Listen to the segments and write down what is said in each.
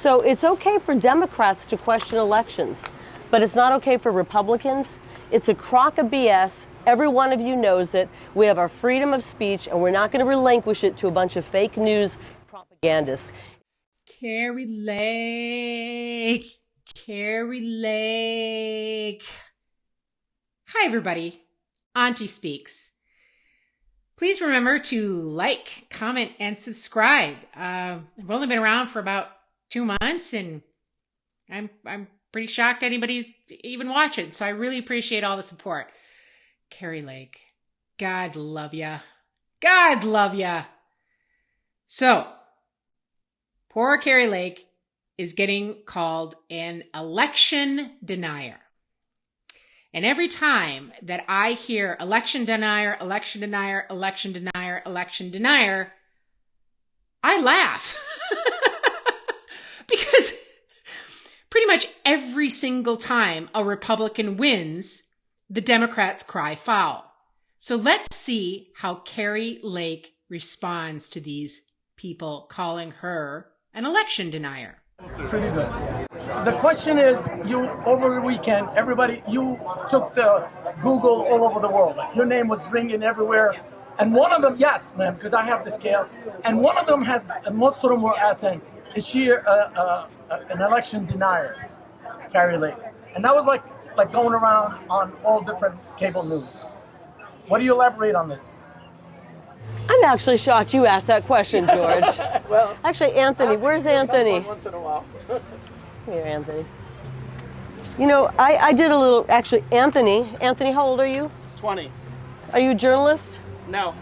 So it's okay for Democrats to question elections, but it's not okay for Republicans. It's a crock of BS. Every one of you knows it. We have our freedom of speech, and we're not going to relinquish it to a bunch of fake news propagandists. Kari Lake. Kari Lake. Hi, everybody. Auntie speaks. Please remember to like, comment, and subscribe. I've only been around for about 2 months, and I'm pretty shocked anybody's even watching. So I really appreciate all the support. Kari Lake, God love ya. God love ya. So, poor Kari Lake is getting called an election denier. And every time that I hear election denier, election denier, election denier, election denier, I laugh. Because pretty much every single time a Republican wins, the Democrats cry foul. So let's see how Kari Lake responds to these people calling her an election denier. Pretty good. The question is, you over the weekend, you took the Google all over the world. Like, your name was ringing everywhere. And one of them, yes, man, because I have the scale. And one of them has, most of them were asking, is she an election denier, Kari Lake? And that was like going around on all different cable news. What do you elaborate on this? I'm actually shocked you asked that question, George. Well, actually, Anthony, where's Anthony? Once in a while. Come here, Anthony. You know, I did a little, actually, Anthony, how old are you? 20. Are you a journalist? No.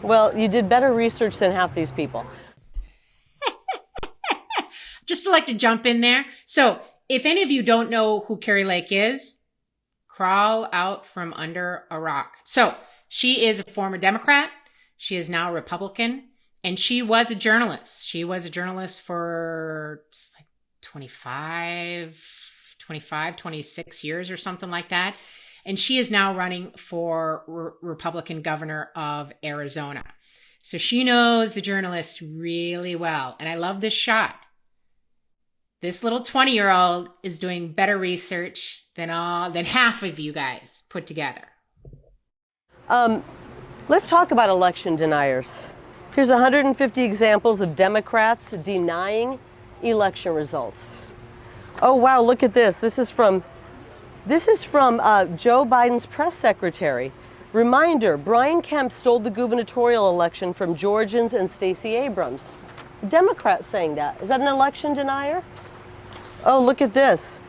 Well, you did better research than half these people. Just to like to jump in there. So if any of you don't know who Kari Lake is, crawl out from under a rock. So she is a former Democrat. She is now a Republican, and she was a journalist. She was a journalist for like 26 years or something like that. And she is now running for Republican governor of Arizona. So she knows the journalists really well. And I love this shot. This little 20-year-old is doing better research than half of you guys put together. Let's talk about election deniers. Here's 150 examples of Democrats denying election results. Oh wow, look at this. This is from Joe Biden's press secretary. Reminder, Brian Kemp stole the gubernatorial election from Georgians and Stacey Abrams. Democrats saying that. Is that an election denier? Oh, look at this.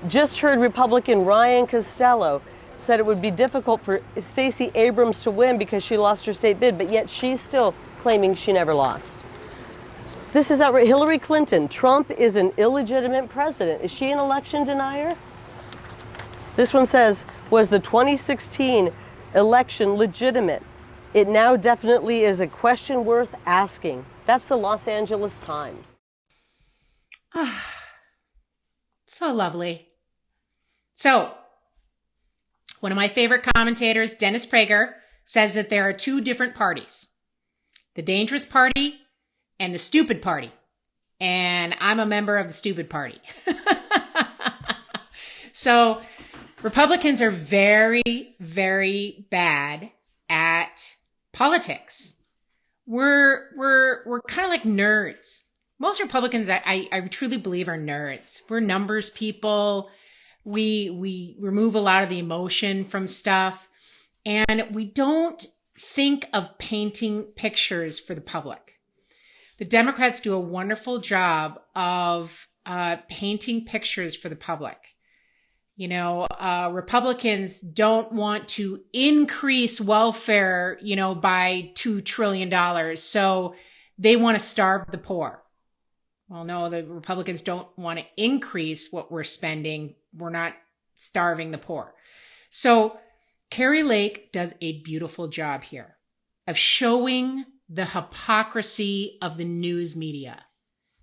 Just heard Republican Ryan Costello said it would be difficult for Stacey Abrams to win because she lost her state bid, but yet she's still claiming she never lost. This is outrageous. Hillary Clinton, Trump is an illegitimate president. Is she an election denier? This one says, was the 2016 election legitimate? It now definitely is a question worth asking. That's the Los Angeles Times. So lovely. So, one of my favorite commentators, Dennis Prager, says that there are two different parties. The dangerous party and the stupid party. And I'm a member of the stupid party. So, Republicans are very, very bad at politics. We're kind of like nerds. Most Republicans, I truly believe, are nerds. We're numbers people. We remove a lot of the emotion from stuff, and we don't think of painting pictures for the public. The Democrats do a wonderful job of painting pictures for the public. You know, Republicans don't want to increase welfare, by $2 trillion. So they want to starve the poor. Well, no, the Republicans don't want to increase what we're spending. We're not starving the poor. So Kari Lake does a beautiful job here of showing the hypocrisy of the news media.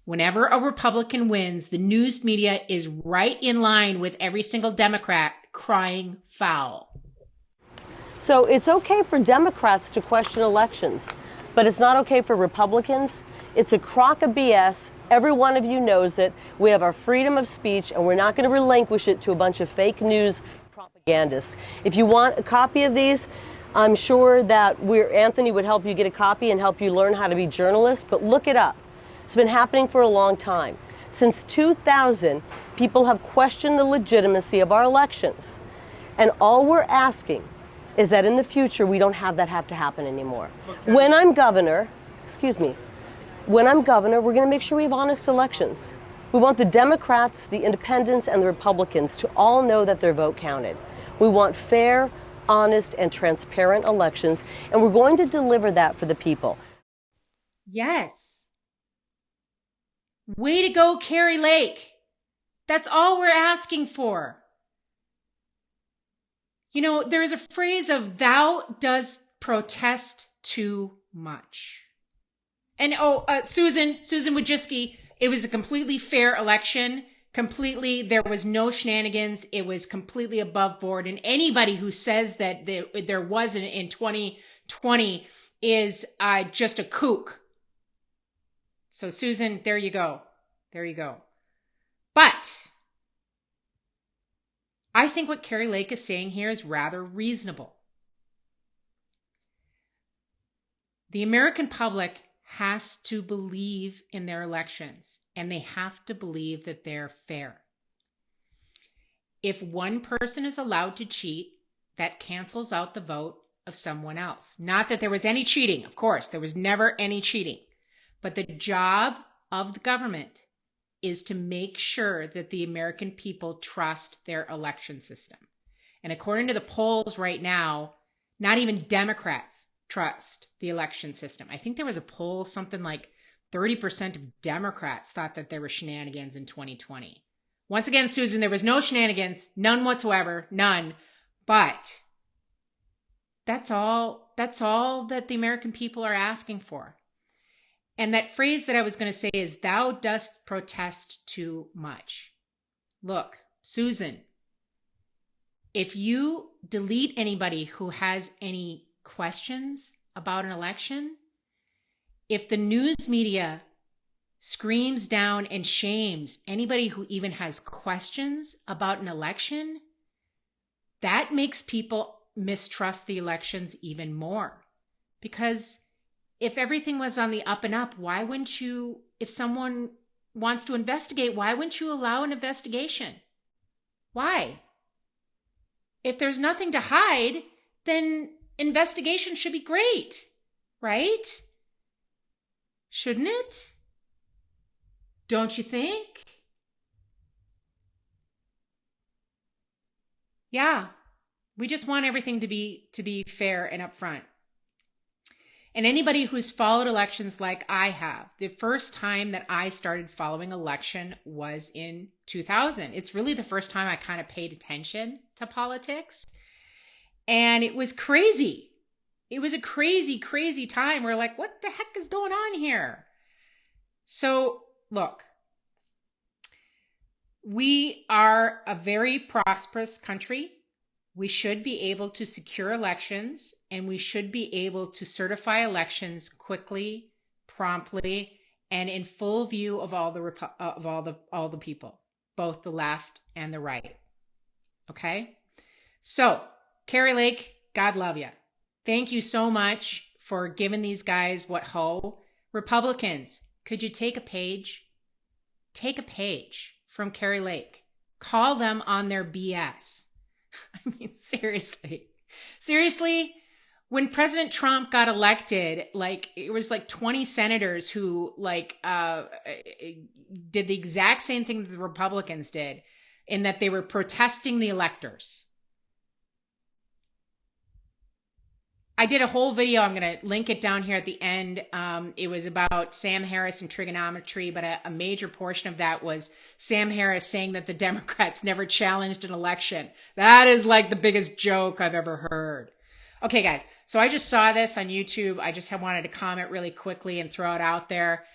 Whenever a Republican wins, the news media is right in line with every single Democrat crying foul. So it's okay for Democrats to question elections, but it's not okay for Republicans. It's a crock of BS. Every one of you knows it. We have our freedom of speech, and we're not going to relinquish it to a bunch of fake news propagandists. If you want a copy of these, I'm sure that Anthony would help you get a copy and help you learn how to be journalists, but look it up. It's been happening for a long time. Since 2000, people have questioned the legitimacy of our elections. And all we're asking is that in the future, we don't have to happen anymore. Okay. When I'm governor, we're going to make sure we have honest elections. We want the Democrats, the Independents, and the Republicans to all know that their vote counted. We want fair, honest, and transparent elections, and we're going to deliver that for the people. Yes. Way to go, Kari Lake. That's all we're asking for. You know, there's a phrase of thou dost protest too much. And Susan Wojcicki, it was a completely fair election. There was no shenanigans. It was completely above board. And anybody who says that there wasn't in 2020 is just a kook. So Susan, there you go. There you go. But I think what Kari Lake is saying here is rather reasonable. The American public has to believe in their elections, and they have to believe that they're fair. If one person is allowed to cheat, that cancels out the vote of someone else. Not that there was any cheating, of course, there was never any cheating. But the job of the government is to make sure that the American people trust their election system. And according to the polls right now, not even Democrats trust the election system. I think there was a poll, something like 30% of Democrats thought that there were shenanigans in 2020. Once again, Susan, there was no shenanigans, none whatsoever, none. But that's all that the American people are asking for. And that phrase that I was going to say is, thou dost protest too much. Look, Susan, if you delete anybody who has any questions about an election, if the news media screams down and shames anybody who even has questions about an election, that makes people mistrust the elections even more. Because if everything was on the up and up, why wouldn't you, if someone wants to investigate, why wouldn't you allow an investigation? Why? If there's nothing to hide, then investigation should be great, right? Shouldn't it? Don't you think? Yeah, we just want everything to be fair and upfront. And anybody who's followed elections like I have, the first time that I started following election was in 2000. It's really the first time I kind of paid attention to politics. And it was crazy. It was a crazy, crazy time. We're like, what the heck is going on here? So look, we are a very prosperous country. We should be able to secure elections, and we should be able to certify elections quickly, promptly, and in full view of all the people, both the left and the right. Okay? So, Kari Lake, God love you. Thank you so much for giving these guys what ho. Republicans, could you take a page? Take a page from Kari Lake. Call them on their BS. I mean, seriously, when President Trump got elected, it was 20 senators who did the exact same thing that the Republicans did, in that they were protesting the electors. I did a whole video. I'm going to link it down here at the end. It was about Sam Harris and trigonometry, but a major portion of that was Sam Harris saying that the Democrats never challenged an election. That is the biggest joke I've ever heard. Okay, guys. So I just saw this on YouTube. I just wanted to comment really quickly and throw it out there.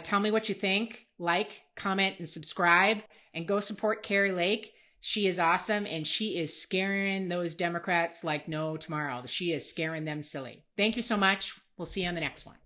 Tell me what you think. Like, comment, and subscribe. And go support Kari Lake. She is awesome, and she is scaring those Democrats like no tomorrow. She is scaring them silly. Thank you so much. We'll see you on the next one.